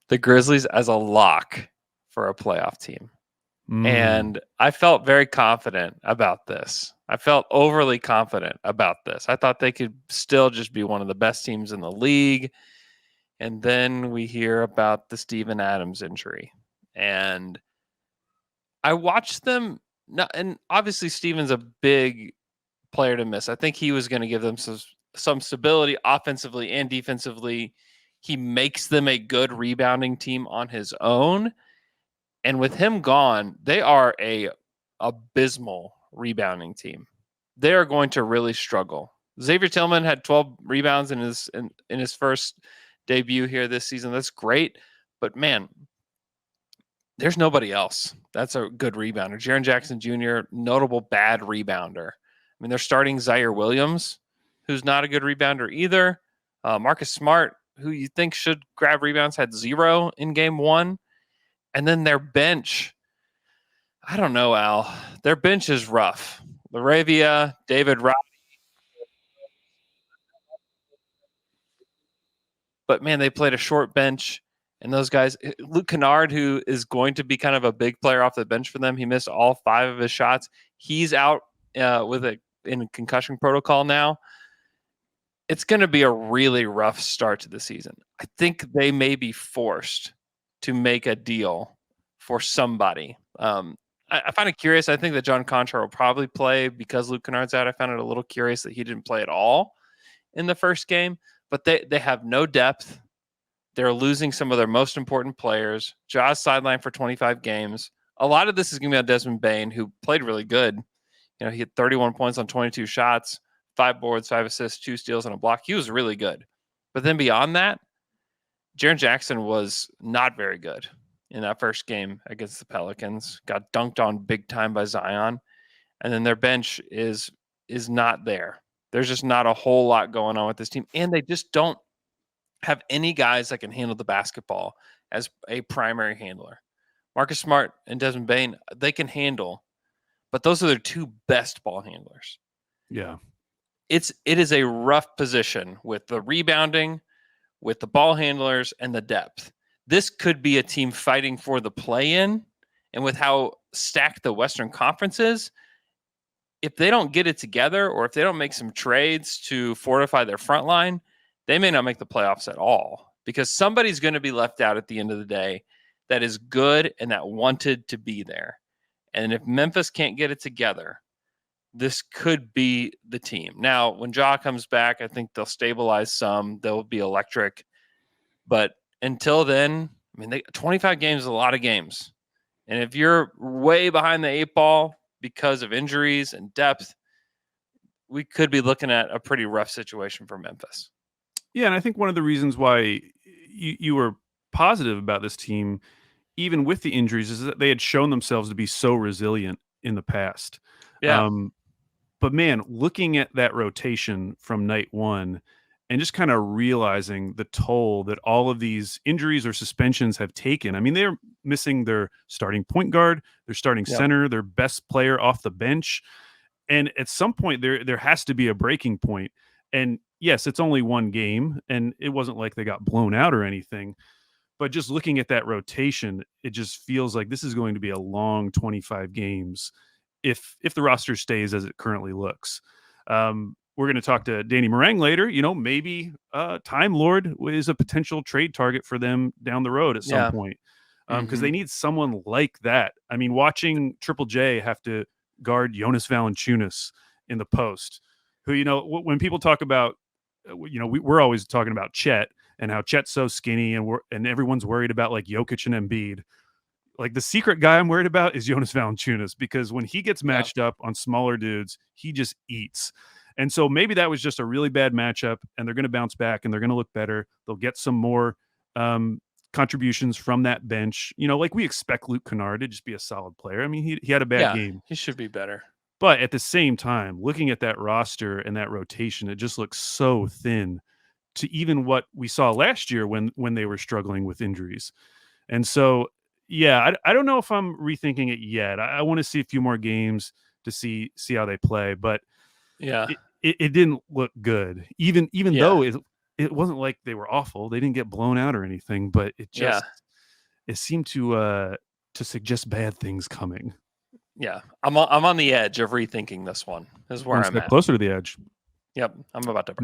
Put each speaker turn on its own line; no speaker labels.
the Grizzlies as a lock for a playoff team. And I felt very confident about this. I felt overly confident about this. I thought they could still just be one of the best teams in the league. And then we hear about the Steven Adams injury. And I watched them, and obviously Steven's a big player to miss. I think he was going to give them some stability offensively and defensively. He makes them a good rebounding team on his own. And with him gone, they are a abysmal rebounding team. They are going to really struggle. Xavier Tillman had 12 rebounds in his first debut here this season. That's great, but man, there's nobody else that's a good rebounder. Jaren Jackson Jr., notable bad rebounder. I mean, they're starting Zaire Williams, who's not a good rebounder either. Marcus Smart, who you think should grab rebounds, had 0 in game 1. And then their bench, I don't know, Al. Their bench is rough. Laravia, David Roddy. But, man, they played a short bench. And those guys, Luke Kennard, who is going to be kind of a big player off the bench for them, he missed all 5 of his shots. He's out in a concussion protocol now. It's going to be a really rough start to the season. I think they may be forced to make a deal for somebody. I find it curious. I think that John Conchar will probably play because Luke Kennard's out. I found it a little curious that he didn't play at all in the first game. But they have no depth. They're losing some of their most important players. Ja's sidelined for 25 games. A lot of this is going to be on Desmond Bane, who played really good. You know, he had 31 points on 22 shots, 5 boards, 5 assists, 2 steals, and a block. He was really good. But then beyond that, Jaren Jackson was not very good in that first game against the Pelicans. Got dunked on big time by Zion. And then their bench is not there. There's just not a whole lot going on with this team. And they just don't have any guys that can handle the basketball as a primary handler. Marcus Smart and Desmond Bane, they can handle, but those are their 2 best ball handlers.
Yeah.
It is a rough position with the rebounding, with the ball handlers, and the depth. This could be a team fighting for the play-in, and with how stacked the Western Conference is, if they don't get it together or if they don't make some trades to fortify their front line, they may not make the playoffs at all because somebody's going to be left out at the end of the day that is good and that wanted to be there. And if Memphis can't get it together, this could be the team. Now, when Ja comes back, I think they'll stabilize some. They'll be electric. But until then, I mean, 25 games is a lot of games. And if you're way behind the 8 ball because of injuries and depth, we could be looking at a pretty rough situation for Memphis.
Yeah, and I think one of the reasons why you were positive about this team, even with the injuries, is that they had shown themselves to be so resilient in the past.
Yeah.
But man, looking at that rotation from night 1 and just kind of realizing the toll that all of these injuries or suspensions have taken. I mean, they're missing their starting point guard, their starting center, their best player off the bench. And at some point there has to be a breaking point. And yes, it's only 1 game and it wasn't like they got blown out or anything. But just looking at that rotation, it just feels like this is going to be a long 25 games if the roster stays as it currently looks. We're going to talk to Danny Meringue later. You know, maybe Time Lord is a potential trade target for them down the road at some point because they need someone like that. I mean, watching Triple J have to guard Jonas Valanciunas in the post, who, you know, when people talk about, you know, we're always talking about Chet and how Chet's so skinny and everyone's worried about like Jokic and Embiid. Like the secret guy I'm worried about is Jonas Valanciunas because when he gets matched up on smaller dudes, he just eats. And so maybe that was just a really bad matchup and they're going to bounce back and they're going to look better. They'll get some more contributions from that bench. You know, like we expect Luke Kennard to just be a solid player. I mean, he had a bad game.
He should be better.
But at the same time, looking at that roster and that rotation, it just looks so thin to even what we saw last year when they were struggling with injuries. And so, yeah, I don't know if I'm rethinking it yet. I want to see a few more games to see how they play. But
yeah,
it didn't look good, even though it wasn't like they were awful. They didn't get blown out or anything, but it
Yeah.
just it seemed to suggest bad things coming.
Yeah. I'm on the edge of rethinking this one. Is where
One
I'm
step
at.
closer to the edge.
Yep. I'm about to break.